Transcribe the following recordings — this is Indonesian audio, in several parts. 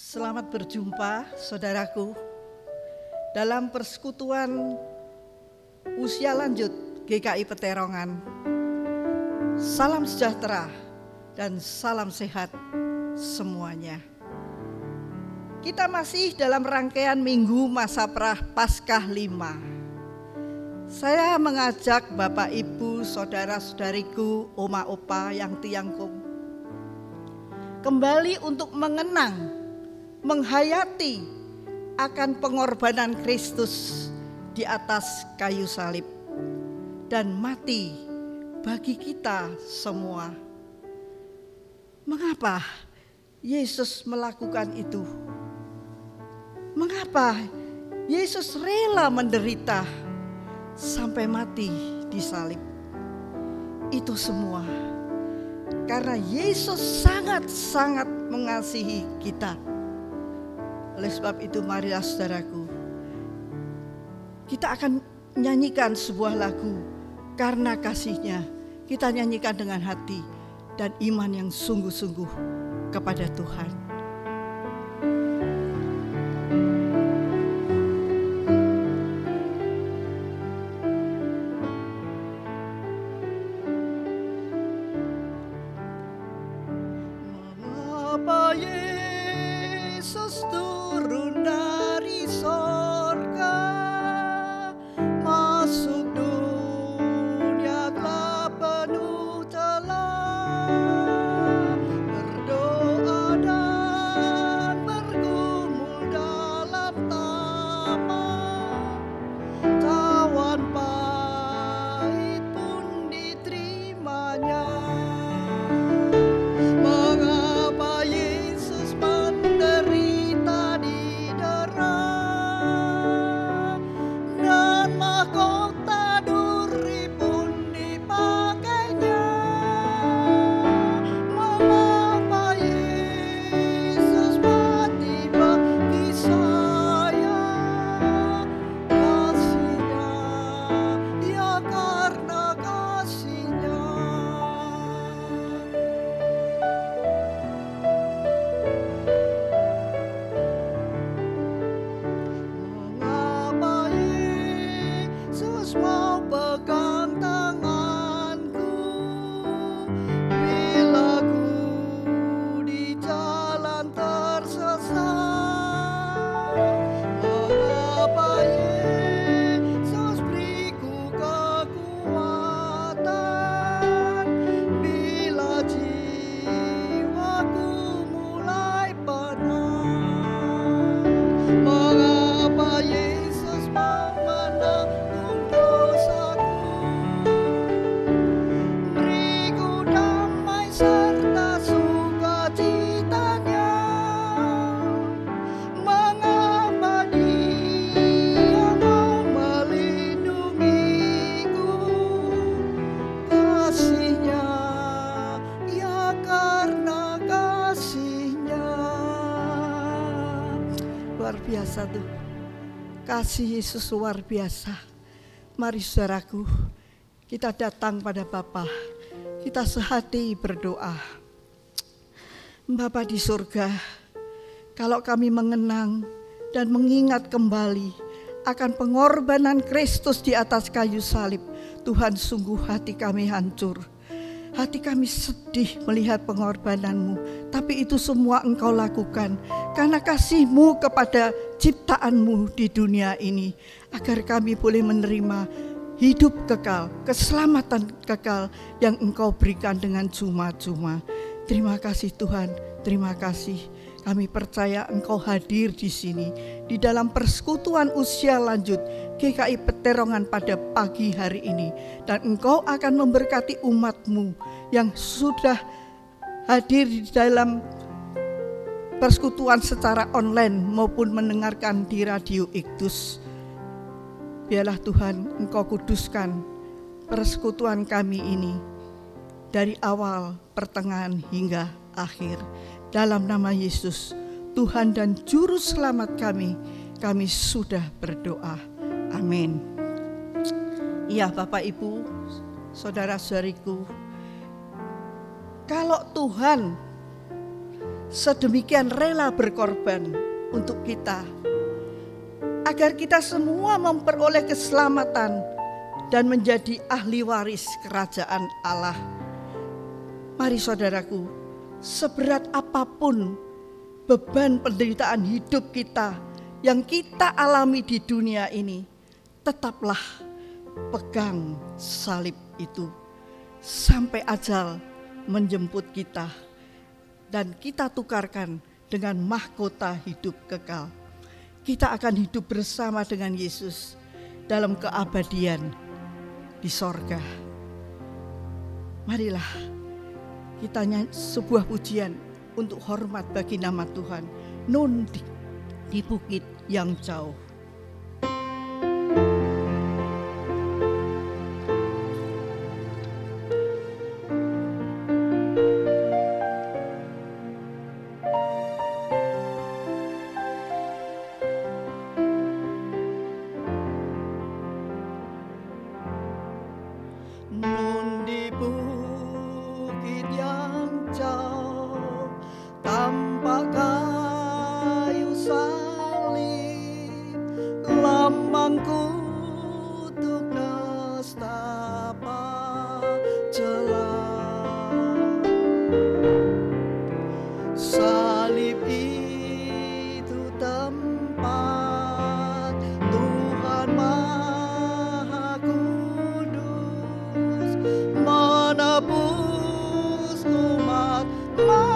Selamat berjumpa saudaraku dalam persekutuan usia lanjut GKI Peterongan. Salam sejahtera dan salam sehat semuanya. Kita masih dalam rangkaian Minggu Masa Paskah 5. Saya mengajak Bapak Ibu, saudara-saudariku, oma opa yang tiangkum kembali untuk mengenang, menghayati akan pengorbanan Kristus di atas kayu salib dan mati bagi kita semua. Mengapa Yesus melakukan itu? Mengapa Yesus rela menderita sampai mati di salib? Itu semua karena Yesus sangat-sangat mengasihi kita. Oleh sebab itu marilah saudaraku, kita akan nyanyikan sebuah lagu karena kasihnya. Kita nyanyikan dengan hati dan iman yang sungguh-sungguh kepada Tuhan. Mengapa Yesus turun dari sorga, masuk dunia gelap penuh celah, berdoa dan bergumul dalam taman, tawan pahit pun diterimanya. Mengapa Yesus menderita di dera dan mahkota duri pun dipakainya? Mengapa Yesus mati bagi saya? Kasihnya, ya karena kasihnya. Mengapa Yesus mau pegang tanganku bila ku di jalan tersesat? Mengapa Yesus beriku kekuatan bila jiwaku mulai penat? Mengapa Yesus mau menanggung dosaku, beriku damai serta sukacitanya? Mengapa Dia mau melindungiku? Kasihnya, ya karena kasihnya. Luar biasa tuh, kasih Yesus luar biasa. Mari saudaraku, kita datang pada Bapa, kita sehati berdoa. Bapa di surga, kalau kami mengenang dan mengingat kembali akan pengorbanan Kristus di atas kayu salib, Tuhan, sungguh hati kami hancur. Hati kami sedih melihat pengorbananmu, tapi itu semua Engkau lakukan karena kasih-Mu kepada ciptaanmu di dunia ini, agar kami boleh menerima hidup kekal, keselamatan kekal yang Engkau berikan dengan cuma-cuma. Terima kasih Tuhan, terima kasih. Kami percaya Engkau hadir di sini, di dalam persekutuan usia lanjut GKI Peterongan pada pagi hari ini. Dan Engkau akan memberkati umat-Mu yang sudah hadir di dalam persekutuan secara online maupun mendengarkan di Radio Iktus. Biarlah Tuhan Engkau kuduskan persekutuan kami ini dari awal, pertengahan hingga akhir. Dalam nama Yesus, Tuhan dan Juru Selamat kami sudah berdoa. Amin. Iya Bapak Ibu, saudara-saudariku, kalau Tuhan sedemikian rela berkorban untuk kita, agar kita semua memperoleh keselamatan dan menjadi ahli waris kerajaan Allah. Mari saudaraku, seberat apapun beban penderitaan hidup kita yang kita alami di dunia ini, tetaplah pegang salib itu sampai ajal menjemput kita dan kita tukarkan dengan mahkota hidup kekal. Kita akan hidup bersama dengan Yesus dalam keabadian di sorga. Marilah kita nyanyi sebuah pujian untuk hormat bagi nama Tuhan. Nun di bukit yang jauh. Nun di bukit yang jauh, tampak kayu salib, lambang kutuk nestapa celah. Salib itu tempat Tuhan Maha Kudus menebus umat manusia.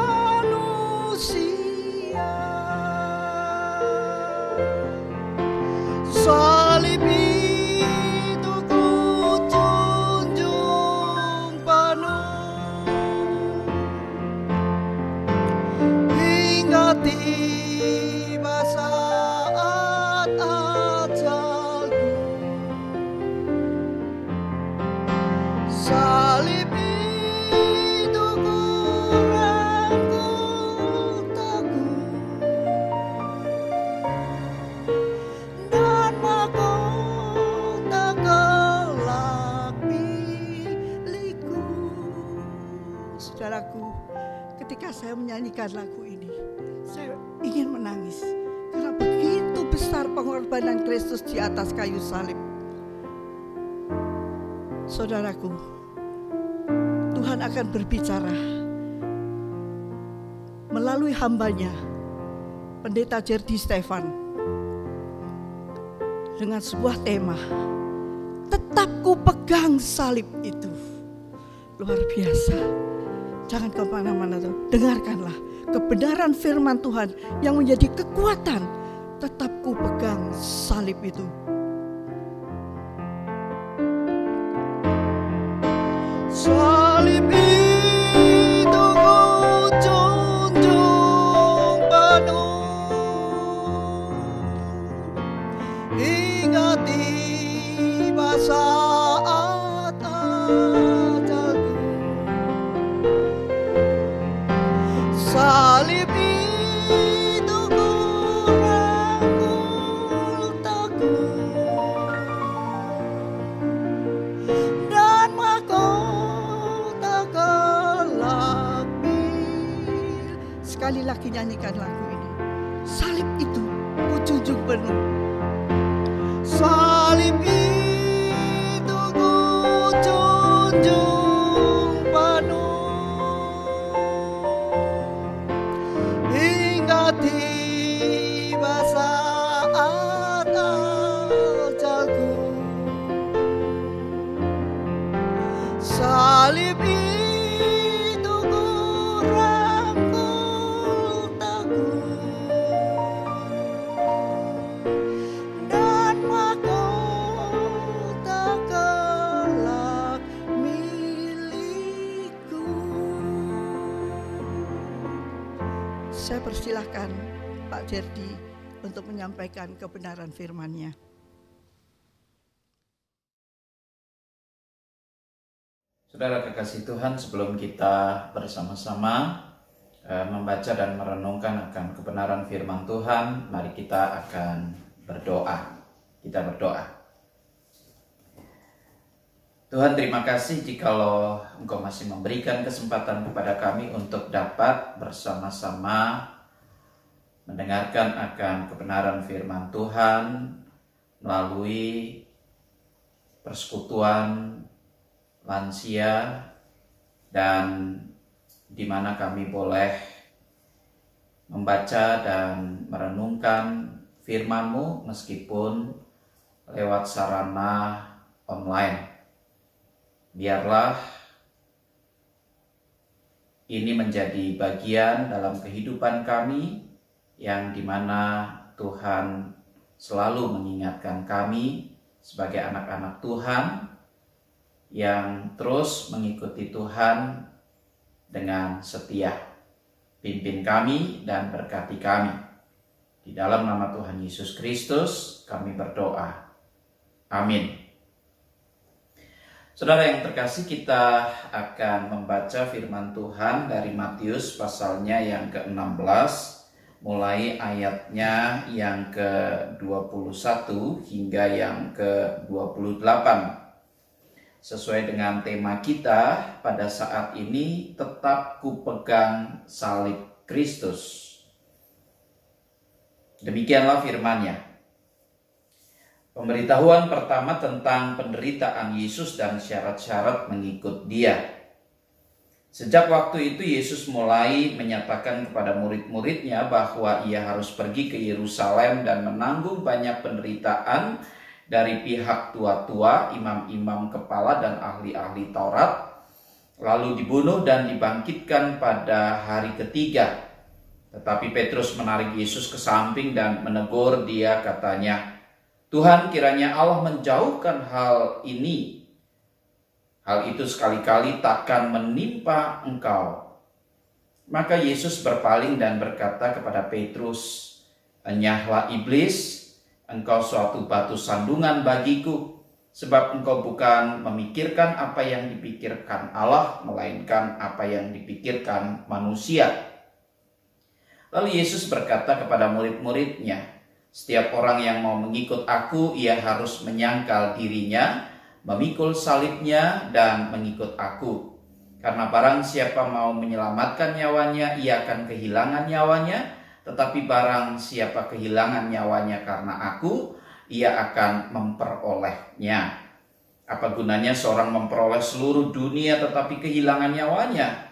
Salib itu kujunjung penuh hingga tiba saat ajalku. Salib itu kurangku teguh dan mahkota kelak milikku. Saudaraku, ketika saya menyanyikan lagu ini, saya ingin menangis karena begitu besar pengorbanan Kristus di atas kayu salib. Saudaraku, Tuhan akan berbicara melalui hambanya, Pendeta Jerdy Stefan, dengan sebuah tema, tetap ku pegang salib itu. Luar biasa. Jangan kemana-mana, dengarkanlah kebenaran firman Tuhan yang menjadi kekuatan. Tetap ku pegang salib itu. Salib itu kujunjung penuh hingga tiba saat ajalku. Salib itu kurangku teguh dan mahkota kelak milikku. Sekali lagi nyanyikan lagu ini. Salib itu kujunjung penuh. Salib itu kujunjung penuh hingga tiba saat ajalku. Salib itu kurangku teguh dan mahkota kelak milikku. Saya persilahkan Pak Jerdy untuk menyampaikan kebenaran firman-Nya. Saudara kekasih Tuhan, sebelum kita bersama-sama membaca dan merenungkan akan kebenaran firman Tuhan, mari kita akan berdoa. Kita berdoa. Tuhan, terima kasih jikalau Engkau masih memberikan kesempatan kepada kami untuk dapat bersama-sama mendengarkan akan kebenaran firman Tuhan melalui persekutuan lansia, dan di mana kami boleh membaca dan merenungkan firman-Mu meskipun lewat sarana online. Biarlah ini menjadi bagian dalam kehidupan kami yang dimana Tuhan selalu mengingatkan kami sebagai anak-anak Tuhan yang terus mengikuti Tuhan dengan setia. Pimpin kami dan berkati kami. Di dalam nama Tuhan Yesus Kristus kami berdoa. Amin. Saudara yang terkasih, kita akan membaca firman Tuhan dari Matius pasalnya yang ke-16, mulai ayatnya yang ke-21 hingga yang ke-28. Sesuai dengan tema kita pada saat ini, tetap kupegang salib Kristus. Demikianlah firman-Nya. Pemberitahuan pertama tentang penderitaan Yesus dan syarat-syarat mengikut Dia. Sejak waktu itu Yesus mulai menyatakan kepada murid-muridnya bahwa Ia harus pergi ke Yerusalem dan menanggung banyak penderitaan dari pihak tua-tua, imam-imam kepala dan ahli-ahli Taurat, lalu dibunuh dan dibangkitkan pada hari ketiga. Tetapi Petrus menarik Yesus ke samping dan menegur Dia, katanya, "Tuhan, kiranya Allah menjauhkan hal ini. Hal itu sekali-kali takkan menimpa Engkau." Maka Yesus berpaling dan berkata kepada Petrus, "Enyahlah iblis, engkau suatu batu sandungan bagiku, sebab engkau bukan memikirkan apa yang dipikirkan Allah, melainkan apa yang dipikirkan manusia." Lalu Yesus berkata kepada murid-muridnya, "Setiap orang yang mau mengikut aku, ia harus menyangkal dirinya, memikul salibnya, dan mengikut aku. Karena barang siapa mau menyelamatkan nyawanya, ia akan kehilangan nyawanya. Tetapi barang siapa kehilangan nyawanya karena aku, ia akan memperolehnya. Apa gunanya seorang memperoleh seluruh dunia tetapi kehilangan nyawanya?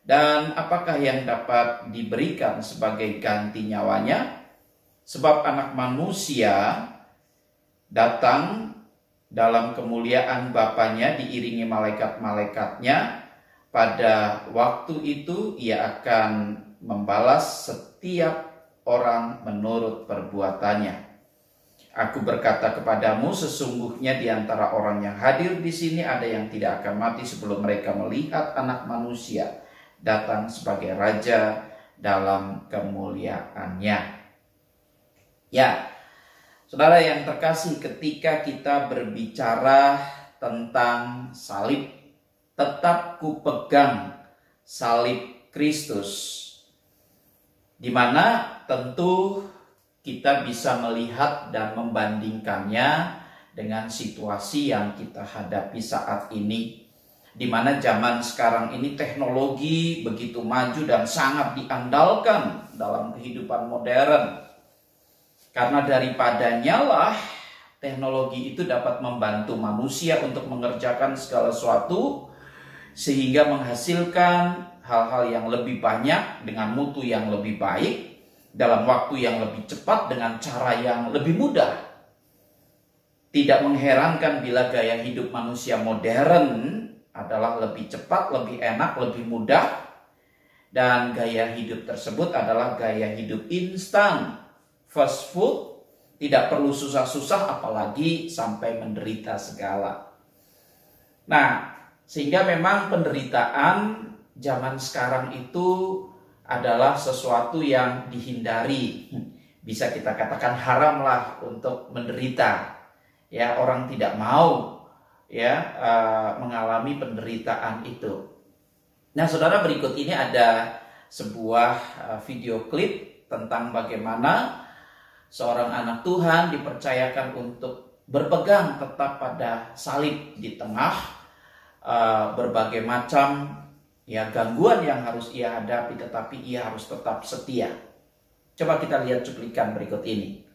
Dan apakah yang dapat diberikan sebagai ganti nyawanya? Sebab Anak Manusia datang dalam kemuliaan Bapanya diiringi malaikat-malaikatnya. Pada waktu itu ia akan membalas setiap orang menurut perbuatannya. Aku berkata kepadamu, sesungguhnya di antara orang yang hadir di sini ada yang tidak akan mati sebelum mereka melihat Anak Manusia datang sebagai Raja dalam kemuliaannya." Ya, saudara yang terkasih, ketika kita berbicara tentang salib, tetap kupegang salib Kristus, di mana tentu kita bisa melihat dan membandingkannya dengan situasi yang kita hadapi saat ini, di mana zaman sekarang ini teknologi begitu maju dan sangat diandalkan dalam kehidupan modern. Karena daripadanya lah teknologi itu dapat membantu manusia untuk mengerjakan segala sesuatu, sehingga menghasilkan hal-hal yang lebih banyak dengan mutu yang lebih baik, dalam waktu yang lebih cepat, dengan cara yang lebih mudah. Tidak mengherankan bila gaya hidup manusia modern adalah lebih cepat, lebih enak, lebih mudah, dan gaya hidup tersebut adalah gaya hidup instan, fast food, tidak perlu susah-susah apalagi sampai menderita segala. Nah, sehingga memang penderitaan zaman sekarang itu adalah sesuatu yang dihindari. Bisa kita katakan haram lah untuk menderita. Ya, orang tidak mau mengalami penderitaan itu. Nah, saudara, berikut ini ada sebuah video klip tentang bagaimana seorang anak Tuhan dipercayakan untuk berpegang tetap pada salib di tengah berbagai macam ya gangguan yang harus ia hadapi, tetapi ia harus tetap setia. Coba kita lihat cuplikan berikut ini.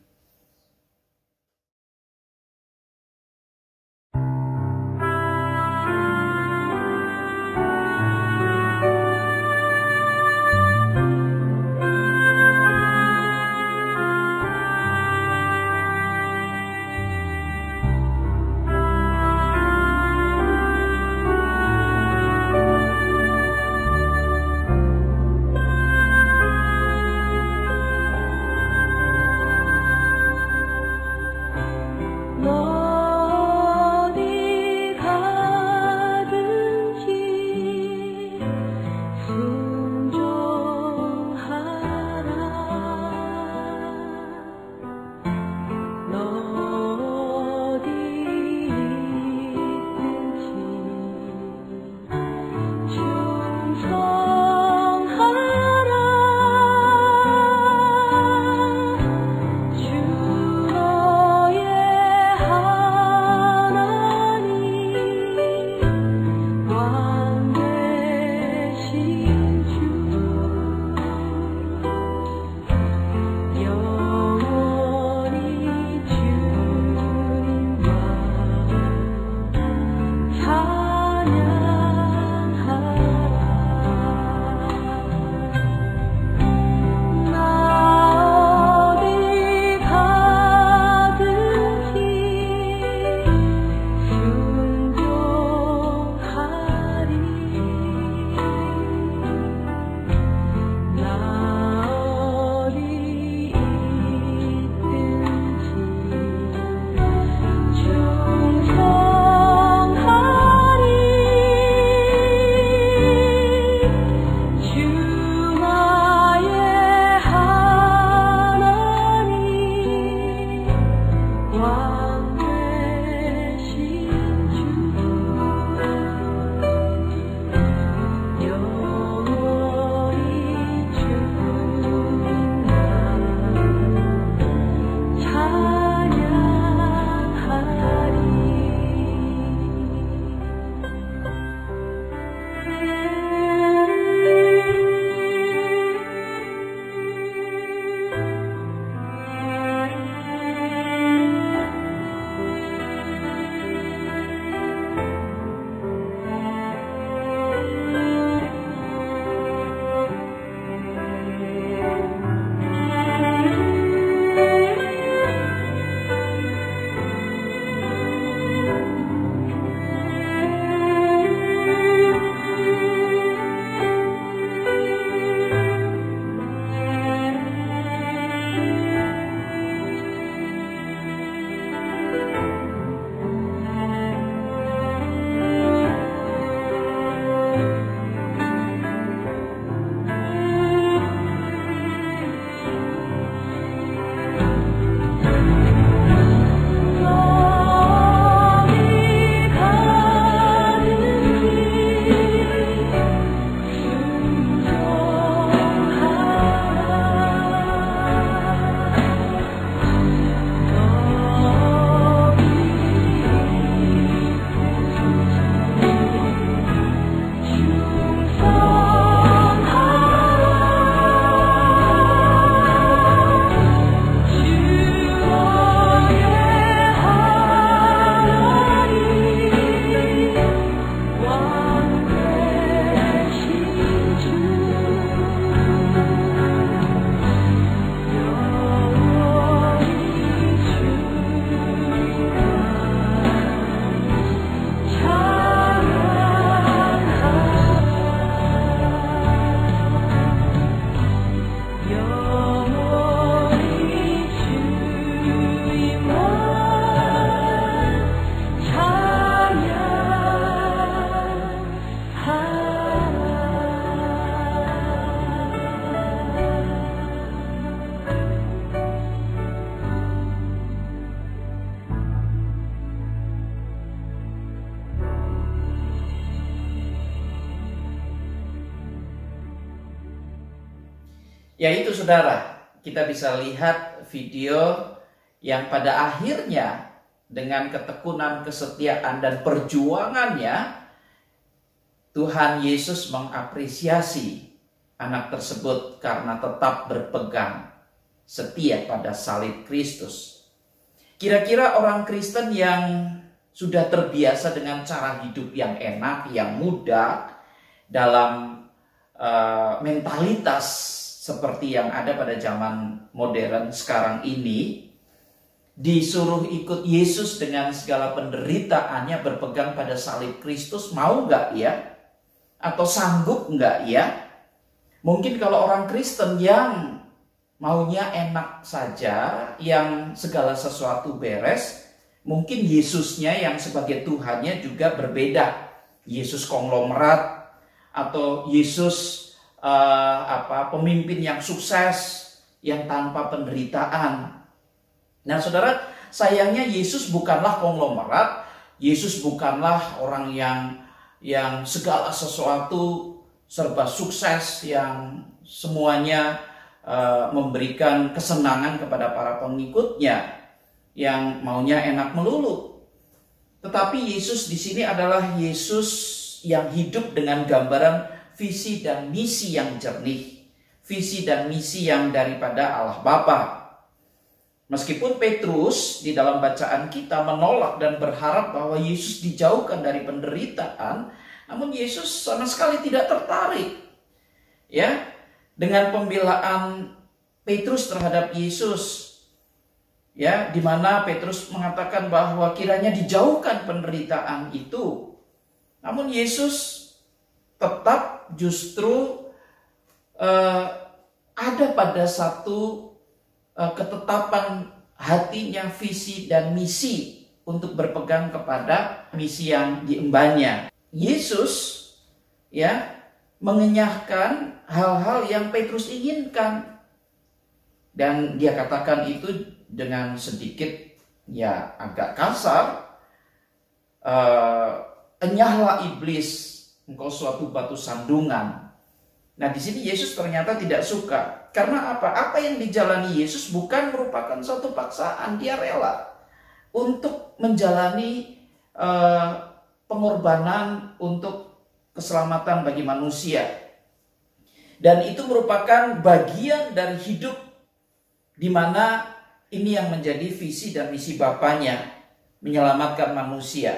Yaitu saudara, kita bisa lihat video yang pada akhirnya dengan ketekunan, kesetiaan dan perjuangannya Tuhan Yesus mengapresiasi anak tersebut karena tetap berpegang setia pada salib Kristus. Kira-kira orang Kristen yang sudah terbiasa dengan cara hidup yang enak, yang mudah, dalam mentalitas seperti yang ada pada zaman modern sekarang ini, disuruh ikut Yesus dengan segala penderitaannya, berpegang pada salib Kristus, mau nggak ya? Atau sanggup nggak ya? Mungkin kalau orang Kristen yang maunya enak saja, yang segala sesuatu beres, mungkin Yesusnya yang sebagai Tuhannya juga berbeda. Yesus konglomerat, atau Yesus pemimpin yang sukses, yang tanpa penderitaan. Nah saudara, sayangnya Yesus bukanlah konglomerat. Yesus bukanlah orang yang segala sesuatu serba sukses, yang semuanya memberikan kesenangan kepada para pengikutnya, yang maunya enak melulu. Tetapi Yesus di sini adalah Yesus yang hidup dengan gambaran visi dan misi yang jernih, visi dan misi yang daripada Allah Bapa. Meskipun Petrus di dalam bacaan kita menolak dan berharap bahwa Yesus dijauhkan dari penderitaan, namun Yesus sama sekali tidak tertarik, ya, dengan pembelaan Petrus terhadap Yesus, ya, di mana Petrus mengatakan bahwa kiranya dijauhkan penderitaan itu. Namun Yesus tetap justru ada pada satu ketetapan hatinya, visi dan misi untuk berpegang kepada misi yang diembannya. Yesus ya mengenyahkan hal-hal yang Petrus inginkan, dan dia katakan itu dengan sedikit ya agak kasar, enyahlah iblis, engkau suatu batu sandungan. Nah di sini Yesus ternyata tidak suka. Karena apa? Apa yang dijalani Yesus bukan merupakan suatu paksaan. Dia rela untuk menjalani pengorbanan untuk keselamatan bagi manusia. Dan itu merupakan bagian dari hidup di mana ini yang menjadi visi dan misi Bapanya, menyelamatkan manusia.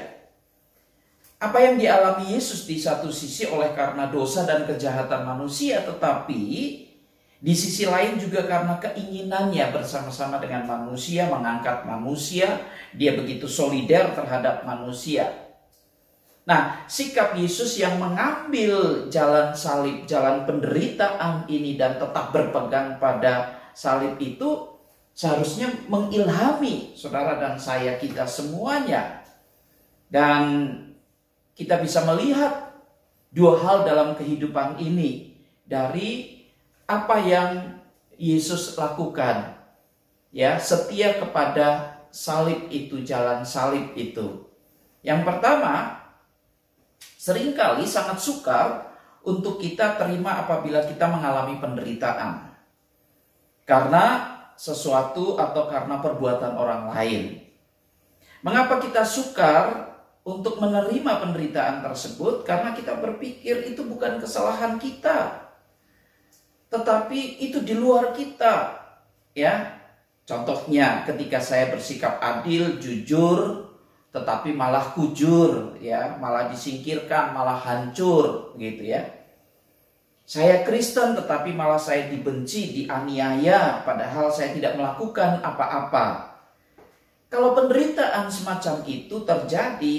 Apa yang dialami Yesus di satu sisi oleh karena dosa dan kejahatan manusia, tetapi di sisi lain juga karena keinginannya bersama-sama dengan manusia, mengangkat manusia, dia begitu solider terhadap manusia. Nah, sikap Yesus yang mengambil jalan salib, jalan penderitaan ini dan tetap berpegang pada salib itu seharusnya mengilhami saudara dan saya, kita semuanya. Dan kita bisa melihat dua hal dalam kehidupan ini dari apa yang Yesus lakukan, ya, setia kepada salib itu, jalan salib itu. Yang pertama, seringkali sangat sukar untuk kita terima apabila kita mengalami penderitaan karena sesuatu atau karena perbuatan orang lain. Mengapa kita sukar untuk menerima penderitaan tersebut? Karena kita berpikir itu bukan kesalahan kita, tetapi itu di luar kita, ya. Contohnya ketika saya bersikap adil, jujur, tetapi malah kujur, ya, malah disingkirkan, malah hancur, gitu ya. Saya Kristen tetapi malah saya dibenci, dianiaya, padahal saya tidak melakukan apa-apa. Kalau penderitaan semacam itu terjadi,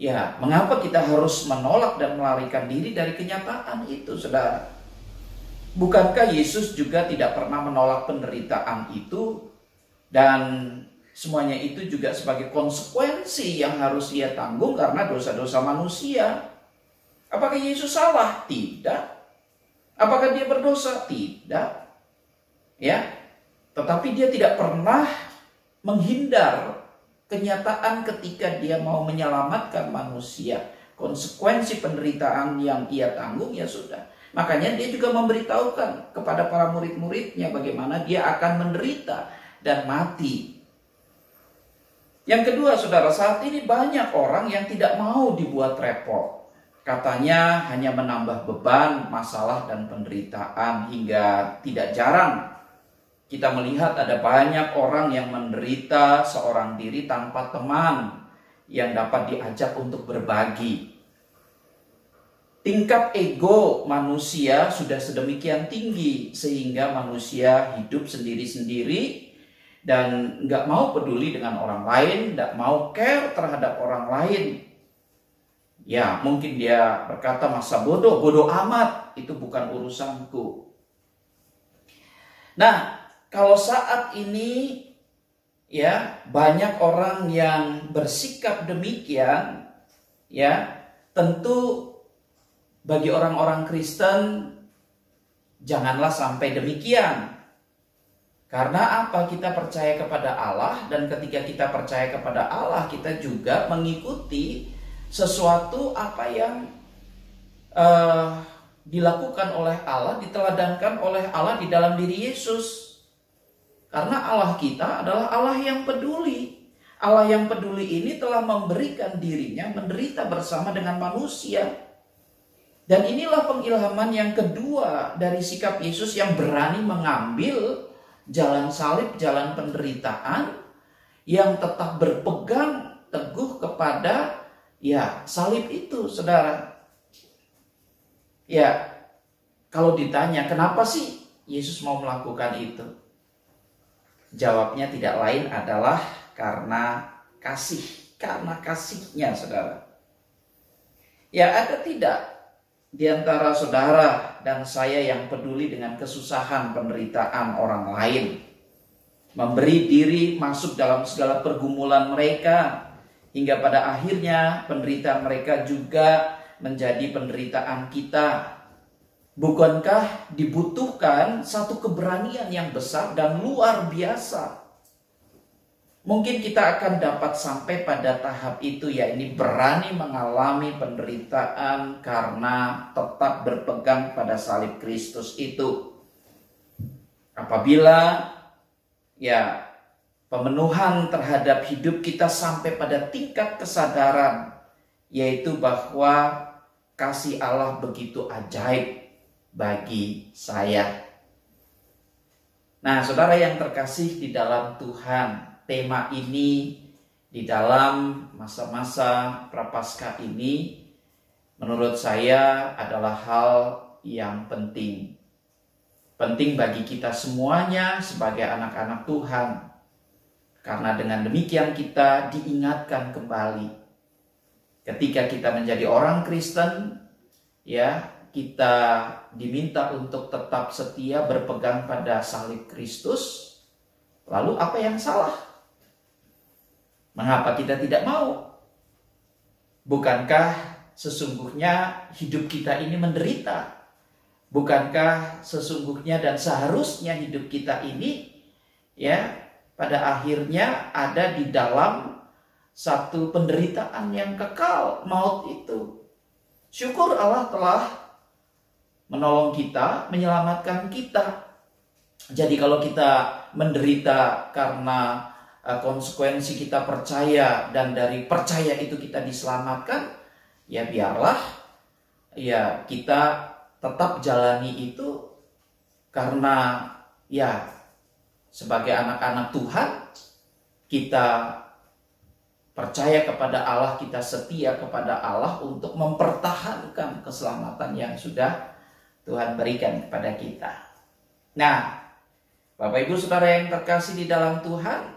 ya, mengapa kita harus menolak dan melarikan diri dari kenyataan itu, saudara? Bukankah Yesus juga tidak pernah menolak penderitaan itu, dan semuanya itu juga sebagai konsekuensi yang harus ia tanggung karena dosa-dosa manusia? Apakah Yesus salah? Tidak. Apakah dia berdosa? Tidak. Ya. Tetapi dia tidak pernah menghindar kenyataan ketika dia mau menyelamatkan manusia. Konsekuensi penderitaan yang ia tanggung, ya sudah. Makanya dia juga memberitahukan kepada para murid-muridnya bagaimana dia akan menderita dan mati. Yang kedua, saudara, saat ini banyak orang yang tidak mau dibuat repot. katanya hanya menambah beban, masalah, dan penderitaan. Hingga tidak jarang kita melihat ada banyak orang yang menderita seorang diri tanpa teman yang dapat diajak untuk berbagi. Tingkat ego manusia sudah sedemikian tinggi sehingga manusia hidup sendiri-sendiri dan nggak mau peduli dengan orang lain, nggak mau care terhadap orang lain. Ya, mungkin dia berkata masa bodoh amat, itu bukan urusanku. Nah, kalau saat ini ya banyak orang yang bersikap demikian, ya tentu bagi orang-orang Kristen janganlah sampai demikian. Karena apa? Kita percaya kepada Allah, dan ketika kita percaya kepada Allah, kita juga mengikuti sesuatu apa yang dilakukan oleh Allah, diteladankan oleh Allah di dalam diri Yesus. Karena Allah kita adalah Allah yang peduli. Allah yang peduli ini telah memberikan dirinya menderita bersama dengan manusia. Dan inilah pengilhaman yang kedua dari sikap Yesus yang berani mengambil jalan salib, jalan penderitaan, yang tetap berpegang teguh kepada ya salib itu, saudara. Ya, kalau ditanya kenapa sih Yesus mau melakukan itu? Jawabnya tidak lain adalah karena kasih, karena kasihnya, saudara. Ya, ada tidak di antara saudara dan saya yang peduli dengan kesusahan penderitaan orang lain, memberi diri masuk dalam segala pergumulan mereka, hingga pada akhirnya penderitaan mereka juga menjadi penderitaan kita? Bukankah dibutuhkan satu keberanian yang besar dan luar biasa? Mungkin kita akan dapat sampai pada tahap itu, ya, ini berani mengalami penderitaan karena tetap berpegang pada salib Kristus itu. Apabila ya pemenuhan terhadap hidup kita sampai pada tingkat kesadaran, yaitu bahwa kasih Allah begitu ajaib bagi saya. Nah, saudara yang terkasih di dalam Tuhan, tema ini di dalam masa-masa Prapaskah ini menurut saya adalah hal yang penting. Penting bagi kita semuanya sebagai anak-anak Tuhan. Karena dengan demikian kita diingatkan kembali. Ketika kita menjadi orang Kristen, ya, kita diminta untuk tetap setia berpegang pada salib Kristus. Lalu apa yang salah? Mengapa kita tidak mau? Bukankah sesungguhnya hidup kita ini menderita? Bukankah sesungguhnya dan seharusnya hidup kita ini ya pada akhirnya ada di dalam satu penderitaan yang kekal, maut itu. Syukur Allah telah menolong kita, menyelamatkan kita. Jadi kalau kita menderita karena konsekuensi kita percaya dan dari percaya itu kita diselamatkan, ya biarlah ya kita tetap jalani itu karena ya sebagai anak-anak Tuhan kita percaya kepada Allah, kita setia kepada Allah untuk mempertahankan keselamatan yang sudah Tuhan berikan kepada kita. Nah, Bapak Ibu Saudara yang terkasih di dalam Tuhan,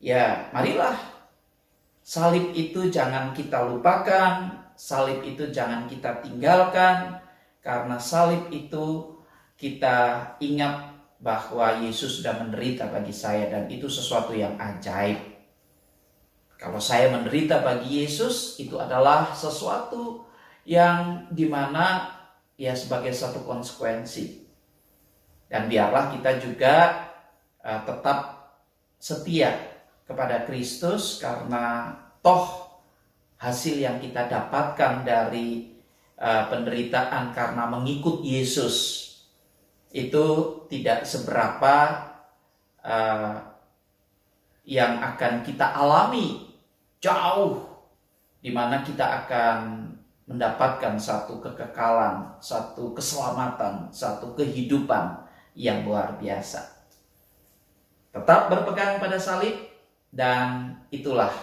ya marilah salib itu jangan kita lupakan, salib itu jangan kita tinggalkan, karena salib itu kita ingat bahwa Yesus sudah menderita bagi saya dan itu sesuatu yang ajaib. Kalau saya menderita bagi Yesus, itu adalah sesuatu yang dimana ya sebagai satu konsekuensi. Dan biarlah kita juga tetap setia kepada Kristus, karena toh hasil yang kita dapatkan dari penderitaan karena mengikut Yesus itu tidak seberapa yang akan kita alami, jauh, di mana kita akan mendapatkan satu kekekalan, satu keselamatan, satu kehidupan yang luar biasa. Tetap berpegang pada salib, dan itulah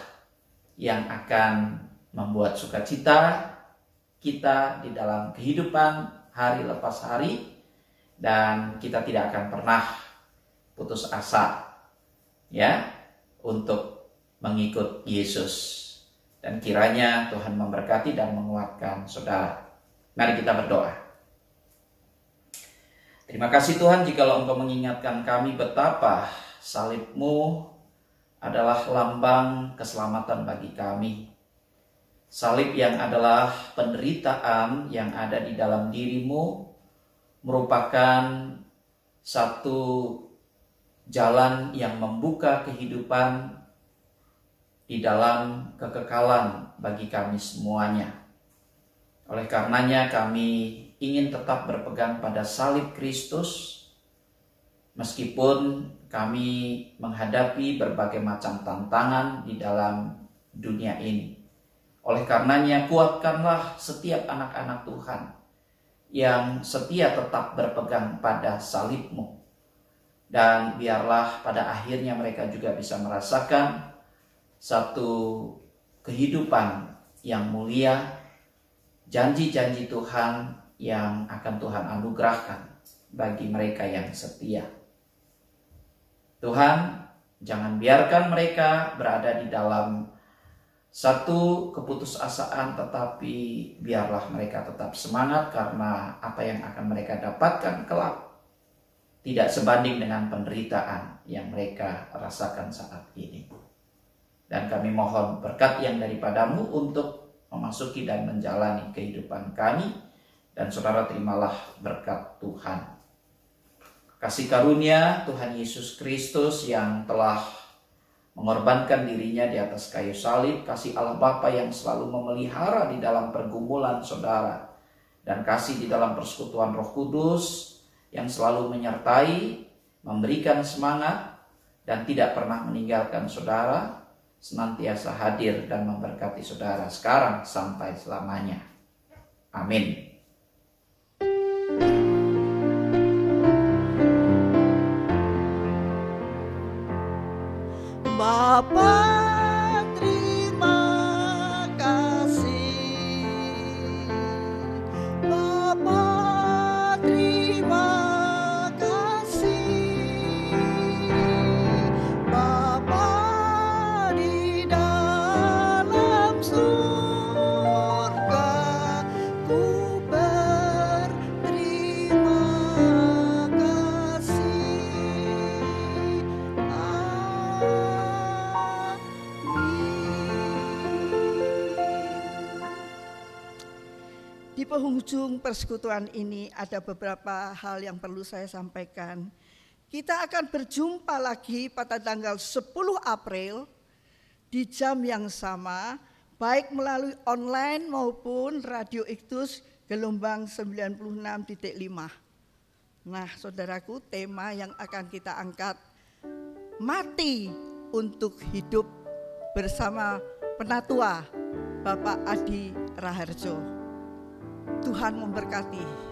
yang akan membuat sukacita kita di dalam kehidupan hari lepas hari, dan kita tidak akan pernah putus asa ya untuk mengikut Yesus. Dan kiranya Tuhan memberkati dan menguatkan saudara. Mari kita berdoa. Terima kasih Tuhan, jikalau Engkau mengingatkan kami betapa salib-Mu adalah lambang keselamatan bagi kami. Salib yang adalah penderitaan yang ada di dalam diri-Mu merupakan satu jalan yang membuka kehidupan di dalam kekekalan bagi kami semuanya. Oleh karenanya kami ingin tetap berpegang pada salib Kristus, meskipun kami menghadapi berbagai macam tantangan di dalam dunia ini. Oleh karenanya kuatkanlah setiap anak-anak Tuhan yang setia tetap berpegang pada salib-Mu. Dan biarlah pada akhirnya mereka juga bisa merasakan satu kehidupan yang mulia, janji-janji Tuhan yang akan Tuhan anugerahkan bagi mereka yang setia. Tuhan, jangan biarkan mereka berada di dalam satu keputusasaan, tetapi biarlah mereka tetap semangat karena apa yang akan mereka dapatkan kelak tidak sebanding dengan penderitaan yang mereka rasakan saat ini. Dan kami mohon berkat yang daripada-Mu untuk memasuki dan menjalani kehidupan kami. Dan saudara terimalah berkat Tuhan. Kasih karunia Tuhan Yesus Kristus yang telah mengorbankan dirinya di atas kayu salib. Kasih Allah Bapa yang selalu memelihara di dalam pergumulan saudara. Dan kasih di dalam persekutuan Roh Kudus yang selalu menyertai, memberikan semangat, dan tidak pernah meninggalkan saudara, senantiasa hadir dan memberkati saudara sekarang sampai selamanya. Amin. Bapa, terima kasih. Bapa, terima kasih. Bapa di dalam surga, ku berterima kasih. Di penghujung persekutuan ini ada beberapa hal yang perlu saya sampaikan. Kita akan berjumpa lagi pada tanggal 10 April di jam yang sama, baik melalui online maupun Radio Iktus gelombang 96.5. Nah, saudaraku, tema yang akan kita angkat, mati untuk hidup, bersama Penatua Bapak Adi Raharjo. Tuhan memberkati.